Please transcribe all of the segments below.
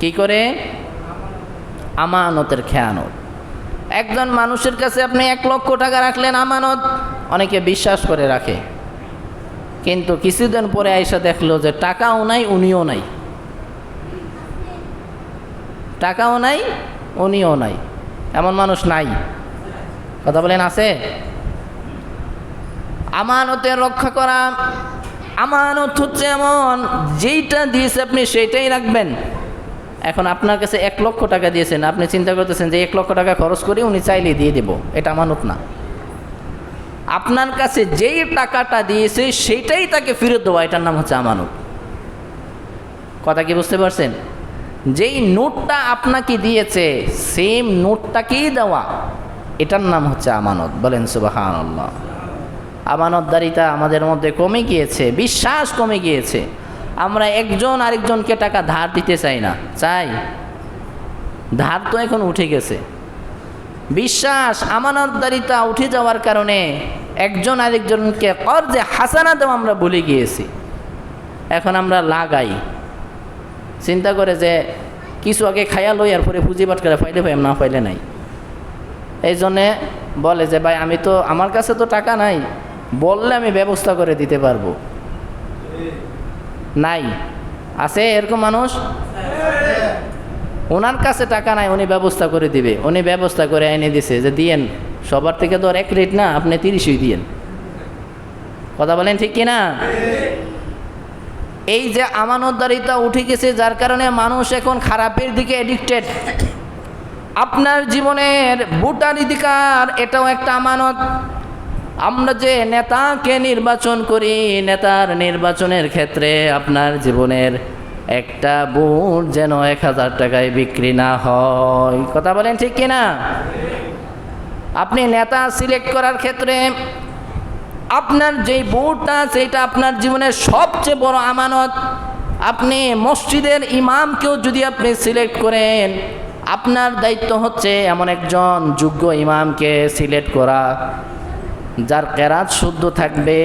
কি করে? আমানতের খেয়ানত। একজন মানুষের কাছে আপনি 1 লক্ষ টাকা রাখলেন আমানত, অনেকে বিশ্বাস করে রাখে, কিন্তু কিছুদিন পরে আইসা দেখলো যে টাকাও নাই উনিও নাই, টাকাও নাই উনিও নাই। এমন মানুষ নাই? কথা বলেন আছে? আমানতের রক্ষা করা, আমানত হচ্ছে এমন যেইটা দিয়েছে আপনি সেইটাই রাখবেন। এখন আপনার কাছে 1 লক্ষ টাকা দিয়েছেন, আপনি চিন্তা করতেছেন যে 1 লক্ষ টাকা খরচ করে উনি চাইলেই দিয়ে দেব, এটা আমানত না। আপনার কাছে যেই টাকাটা দিয়েছে সেইটাই তাকে ফেরত দেওয়া, এটার নাম হচ্ছে আমানত। কথা কি বুঝতে পারছেন? যেই নোটটা আপনাকে দিয়েছে সেম নোটটাকেই দেওয়া, এটার নাম হচ্ছে আমানত। বলেন সুবহানাল্লাহ। আমানতদারিতা আমাদের মধ্যে কমে গিয়েছে, বিশ্বাস কমে গিয়েছে। আমরা একজন আরেকজনকে টাকা ধার দিতে চাই না। চাই? ধার তো এখন উঠে গেছে। বিশ্বাস, আমানতদারিতা উঠে যাওয়ার কারণে একজন আরেকজনকে কর্জে হাসানা দেওয়া আমরা ভুলে গিয়েছি। এখন আমরা লাগাই, চিন্তা করে যে কিছু আগে খায়া লই আর পরে পুঁজিবাট করে ফাইলে ভাই না ফাইলে নাই। এই জন্যে বলে যে ভাই আমি তো, আমার কাছে তো টাকা নাই, বললে আমি ব্যবস্থা করে দিতে পারবো। নাই? আছে এরকম মানুষ? ওনার কাছে টাকা নাই, উনি ব্যবস্থা করে দিবে, উনি ব্যবস্থা করে এনে দিছে যে দিয়েন, সবার থেকে তো আর 1 রেট না, আপনি 30ই দিয়েন। কথা বলেন ঠিক কিনা? এই যে আমানতদারিতা উঠে গেছে, যার কারণে মানুষ এখন খারাপের দিকে এডিক্টেড। আপনার জীবনের ভোটাধিকার, এটাও একটা আমানত। আমরা যে নেতাকে নির্বাচন করি, নেতার নির্বাচনের ক্ষেত্রে আপনার জীবনের একটা ভোট যেন 1000 টাকায় বিক্রি না হয়। কথা বলেন ঠিক কিনা? আপনি নেতা সিলেক্ট করার ক্ষেত্রে আপনার যেই ভোটটা, সেইটা আপনার জীবনের সবচেয়ে বড় আমানত। আপনি মসজিদের ইমামকেও যদি আপনি সিলেক্ট করেন, আপনার দায়িত্ব হচ্ছে এমন একজন যোগ্য ইমামকে সিলেক্ট করা, যার কেরাত শুদ্ধ থাকবে,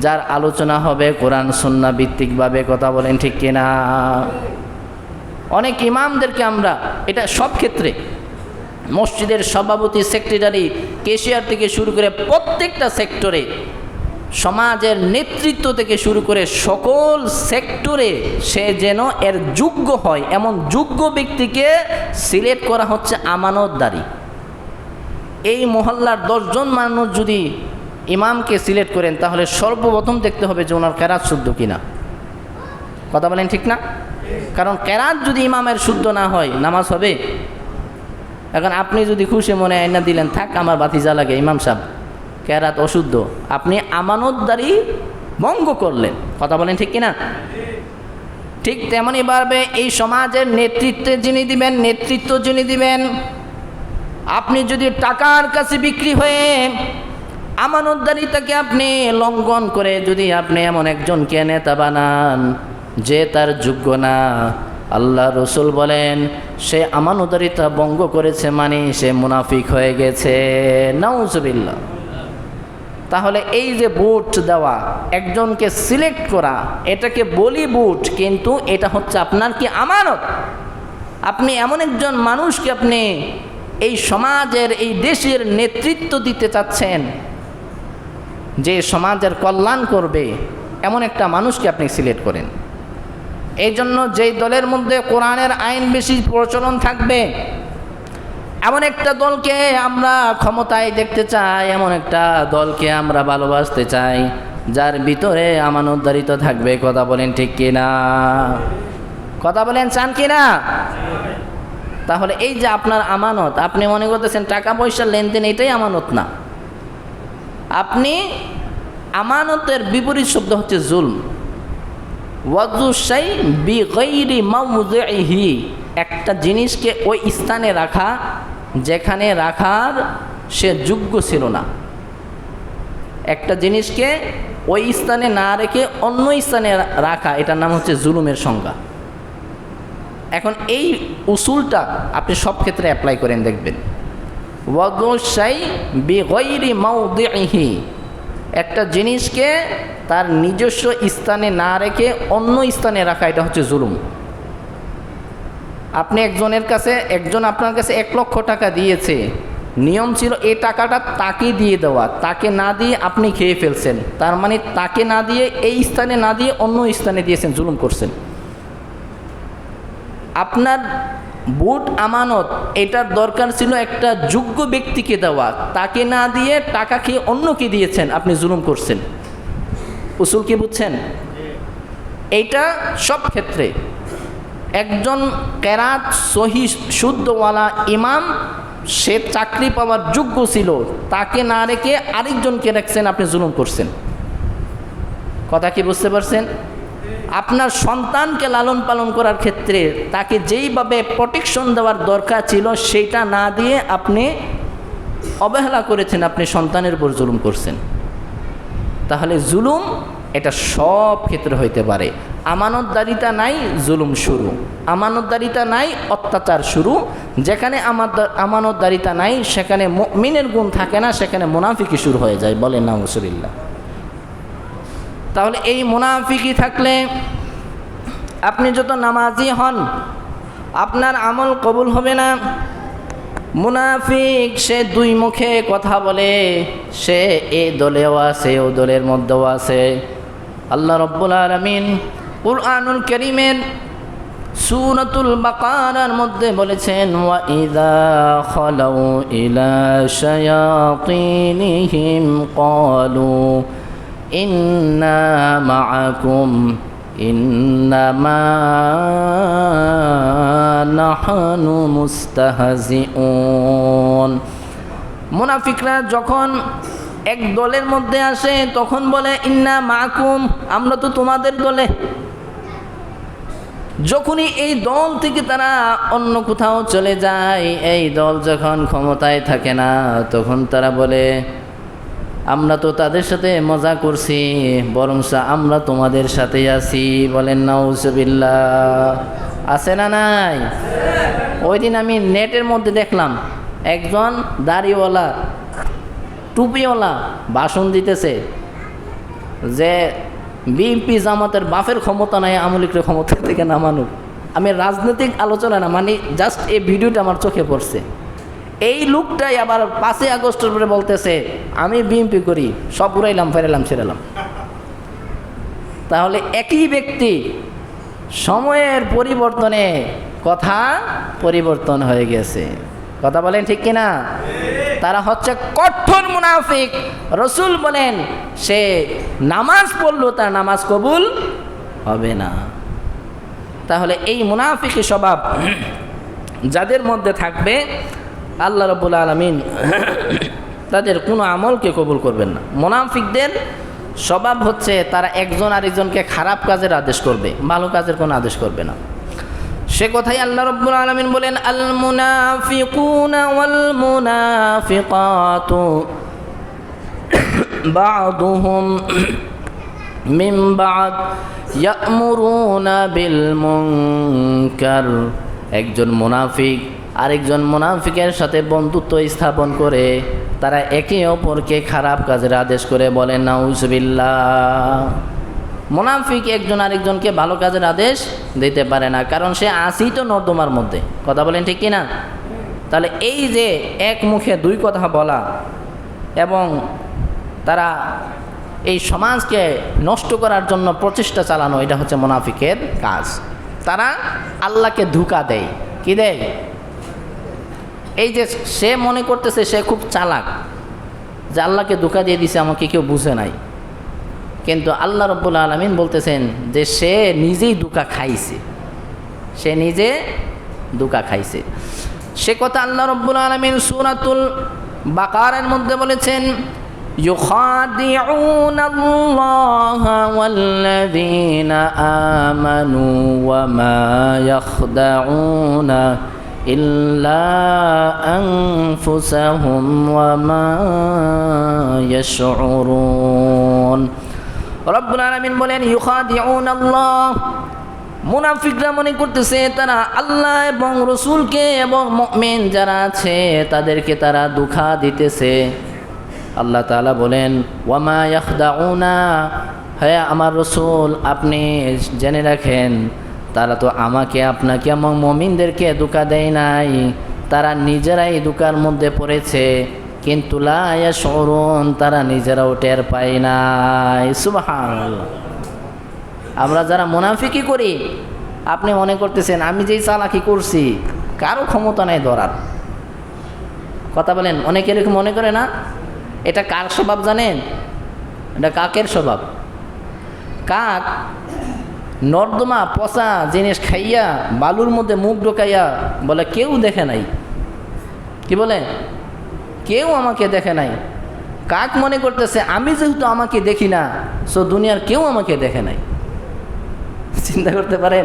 যার আলোচনা হবে কোরআন সুন্নাহ ভিত্তিকভাবে। কথা বলেন ঠিক কিনা? অনেক ইমামদেরকে আমরা, এটা সব ক্ষেত্রে, মসজিদের সভাপতি, সেক্রেটারি, ক্যাশিয়ার থেকে শুরু করে প্রত্যেকটা সেক্টরে, সমাজের নেতৃত্ব থেকে শুরু করে সকল সেক্টরে সে যেন এর যোগ্য হয়, এমন যোগ্য ব্যক্তিকে সিলেক্ট করা হচ্ছে আমানতদারি। এই মহল্লার 10 জন মানুষ যদি ইমামকে সিলেক্ট করেন, তাহলে সর্বপ্রথম দেখতে হবে যে ওনার কেরাত শুদ্ধ কিনা। কথা বলেন ঠিক না? কারণ কেরাত যদি ইমামের শুদ্ধ না হয়, নামাজ হবে? এখন আপনি যদি খুশি মনে আইনা দিলেন, থাক আমার বাতিজা লাগে, ইমাম সাহেব কেরাত অশুদ্ধ, আপনি আমানতদারি ভঙ্গ করলেন। কথা বলেন ঠিক কিনা? ঠিক তেমনই ভাবে এই সমাজের নেতৃত্ব যিনি দিবেন, আপনি যদি টাকার কাছে বিক্রি হয়ে আমানতদারিতাকে আপনি লঙ্ঘন করে যদি আপনি এমন একজনকে নেতা বানান যে তার যোগ্য না, আল্লাহ রসুল বলেন সে আমানতদারিতা ভঙ্গ করেছে, মানে সে মুনাফিক হয়ে গেছে। নাউজুবিল্লাহ। তাহলে এই যে ভোট দেওয়া, একজনকে সিলেক্ট করা, এটাকে বলি ভোট, কিন্তু এটা হচ্ছে আপনার কি আমানত। আপনি এমন একজন মানুষকে আপনি এই সমাজের, এই দেশের নেতৃত্ব দিতে চাচ্ছেন, যে সমাজের কল্যাণ করবে, এমন একটা মানুষকে আপনি সিলেক্ট করেন। এই জন্য যেই দলের মধ্যে কোরআনের আইন বেশি প্রচলন থাকবে, এমন একটা দলকে আমরা ক্ষমতায় দেখতে চাই, এমন একটা দলকে আমরা ভালোবাসতে চাই, যার ভিতরে আমানতদারিতা থাকবে। কথা বলেন ঠিক কিনা? কথা বলেন চান কিনা? তাহলে এই যে আপনার আমানত, আপনি মনে করতেছেন টাকা পয়সার লেনদেন, এটাই আমানত না। আপনি আমানতের বিপরীত শব্দ হচ্ছে জুলম। ওয়াজু শাই বিগাইরি মাওদিহি, একটা জিনিসকে ওই স্থানে রাখা যেখানে রাখার সে যোগ্য ছিল না। একটা জিনিসকে ওই স্থানে না রেখে অন্য স্থানে রাখা, এটার নাম হচ্ছে জুলুমের সংজ্ঞা। এখন এই উসুলটা আপনি সব ক্ষেত্রে অ্যাপ্লাই করেন, দেখবেন। ওয়াজু শাই বিগাইরি মাওদিহি, একটা জিনিসকে তার নিজস্ব স্থানে না রেখে অন্য স্থানে রাখা, এটা হচ্ছে জুলুম। আপনি একজন আপনার কাছে 1 লক্ষ টাকা দিয়েছে, নিয়ম ছিল এই টাকাটা তাকে দিয়ে দেওয়া, তাকে না দিয়ে আপনি খেয়ে ফেলছেন, তার মানে তাকে না দিয়ে এই স্থানে না দিয়ে অন্য স্থানে দিয়েছেন, জুলুম করছেন। আপনার বুট আমানত, এটার দরকার ছিল একটা যোগ্য ব্যক্তিকে দেওয়া, তাকে না দিয়ে টাকা খেয়ে অন্যকে দিয়েছেন, আপনি জুলুম করছেন। উসুল কি বুঝছেন? এইটা সব ক্ষেত্রে একজন কেরাত সহি শুদ্ধওয়ালা ইমাম, সে চাকরি পাওয়ার যোগ্য ছিল, তাকে না রেখে আরেকজনকে রাখছেন, আপনি জুলুম করছেন। কথা কি বুঝতে পারছেন? আপনার সন্তানকে লালন পালন করার ক্ষেত্রে তাকে যেইভাবে প্রোটেকশন দেওয়ার দরকার ছিল সেইটা না দিয়ে আপনি অবহেলা করেছেন, আপনি সন্তানের উপর জুলুম করছেন। তাহলে জুলুম এটা সব ক্ষেত্রে হইতে পারে। আমানতদারিতা নাই, জুলুম শুরু। আমানতদারিতা নাই, অত্যাচার শুরু। যেখানে আমানতদারিতা নাই সেখানে মুমিনের গুণ থাকে না, সেখানে মুনাফিকি শুরু হয়ে যায়। বলেন নাউজুবিল্লাহ। তাহলে এই মুনাফিকি থাকলে আপনি যত নামাজি হন, আপনার আমল কবুল হবে না। মুনাফিক সে 2 মুখে কথা বলে, সে এই দলেও আছে, ও দলের মধ্যেও আছে। আল্লাহ রাব্বুল আলামিন কুরআনুল কারীমের সূরাতুল বাকারার মধ্যে বলেছেন, ওয়া ইযা খালাউ ইলা শায়াতিনিহিম ক্বালু ইন্না মাআকুম ইন্নামা নাহনু মুস্তাহজিউন। মুনাফিকরা যখন এক দলের মধ্যে আসে তখন বলে ইন্না মাআকুম, আমরা তো তোমাদের দলে। যখনই এই দল থেকে তারা অন্য কোথাও চলে যায়, এই দল যখন ক্ষমতায় থাকে না, তখন তারা বলে আমরা তো তাদের সাথে মজা করছি, বরং আমরা তোমাদের সাথে আছি। বলেন নাউজুবিল্লাহ। আছে না নাই? ওই দিন আমি নেটের মধ্যে দেখলাম একজন দাড়িওয়ালা টুপিওয়ালা ভাষণ দিতেছে যে বিএনপি জামাতের বাপের ক্ষমতা নাই, আওয়ামী লীগের ক্ষমতা থেকে নামানো। আমি রাজনৈতিক আলোচনা না, মানে জাস্ট এই ভিডিওটা আমার চোখে পড়ছে। এই লোকটাই আবার 5ই আগস্টের পরে বলতেছে আমি বিএনপি করি, সব উড়াইলাম, ফেরালাম, ছেড়েলাম। তাহলে একই ব্যক্তি সময়ের পরিবর্তনে কথা পরিবর্তন হয়ে গেছে। কথা বলেন ঠিক কিনা? তারা হচ্ছে কঠোর মুনাফিক। রসুল বলেন সে নামাজ পড়লো তার নামাজ কবুল হবে না। তাহলে এই মুনাফিকি স্বভাব যাদের মধ্যে থাকবে, আল্লাহ রাব্বুল আলামিন তাদের কোনো আমলকে কবুল করবেন না। মুনাফিকদের স্বভাব হচ্ছে তারা একজন আরেকজনকে খারাপ কাজের আদেশ করবে, ভালো কাজের কোনো আদেশ করবে না। সে কথাই আল্লাহ রাব্বুল আলামিন বলেন, আল মুনাফিকুনা ওয়াল মুনাফিকাতু বা'দুহুম মিন বা'দ ইয়া'মুরুনা বিল মুনকার। একজন মুনাফিক আরেকজন মুনাফিকের সাথে বন্ধুত্ব স্থাপন করে তারা একে অপরকে খারাপ কাজের আদেশ করে। বলেন নাউজুবিল্লাহ। মুনাফিক একজন আরেকজনকে ভালো কাজের আদেশ দিতে পারে না, কারণ সে আসি তো নর্দমার মধ্যে। কথা বলেন ঠিক কিনা? তাহলে এই যে এক মুখে 2 কথা বলা এবং তারা এই সমাজকে নষ্ট করার জন্য প্রচেষ্টা চালানো, এটা হচ্ছে মুনাফিকের কাজ। তারা আল্লাহকে ধোঁকা দেয়। কি দেয়? এই যে সে মনে করতেছে সে খুব চালাক, যে আল্লাহকে ধোঁকা দিয়ে দিছে, আমাকে কেউ বুঝে নাই। কিন্তু আল্লাহ রাব্বুল আলামিন বলতেছেন যে সে নিজেই ধোঁকা খাইছে, সে নিজে ধোঁকা খাইছে। সে কথা আল্লাহ রাব্বুল আলামিন সূরাতুল বাকারার মধ্যে বলেছেন, ইউখাদিউনাল্লাহা ওয়াল্লাযীনা আমানু ওয়া মা ইয়াখদাউনা ইল্লা আনফুসাহুম ওয়া মা ইয়াশউরুন। রব্বুল আলামিন বলেন ইউখাদিউনাল্লাহ, মুনাফিকরা মনে করতেছে তারা আল্লাহ এবং রসুলকে এবং মুমিন যারা আছে তাদেরকে তারা ধোঁকা দিতেছে। আল্লাহ তাআলা বলেন ওয়া মা ইয়াখদাউনা, হে আমার রসুল আপনি জেনে রাখেন তারা তো আমাকে আপনাকে এবং মুমিনদেরকে ধোঁকা দেয় নাই, তারা নিজেরাই ধোঁকার মধ্যে পড়েছে, কিন্তু লা ইয়াশউরুন, তারা নিজেরাও টের পায় নাই। সুবহানাল্লাহ। আমরা যারা মুনাফিকি করি, আপনি মনে করতেছেন আমি যেই চালাকি করছি কারো ক্ষমতা নাই ধরার। কথা বলেন, অনেকে এরকম মনে করে না? এটা কার স্বভাব জানেন? এটা কাকের স্বভাব। কাক নর্দমা পচা জিনিস খাইয়া বালুর মধ্যে মুখ ঢোকাইয়া বলে কেউ দেখে নাই। কি বলে? কেউ আমাকে দেখে নাই। কাক মনে করতেছে আমি যেহেতু আমাকে দেখি না, সো দুনিয়ার কেউ আমাকে দেখে নাই। চিন্তা করতে পারেন?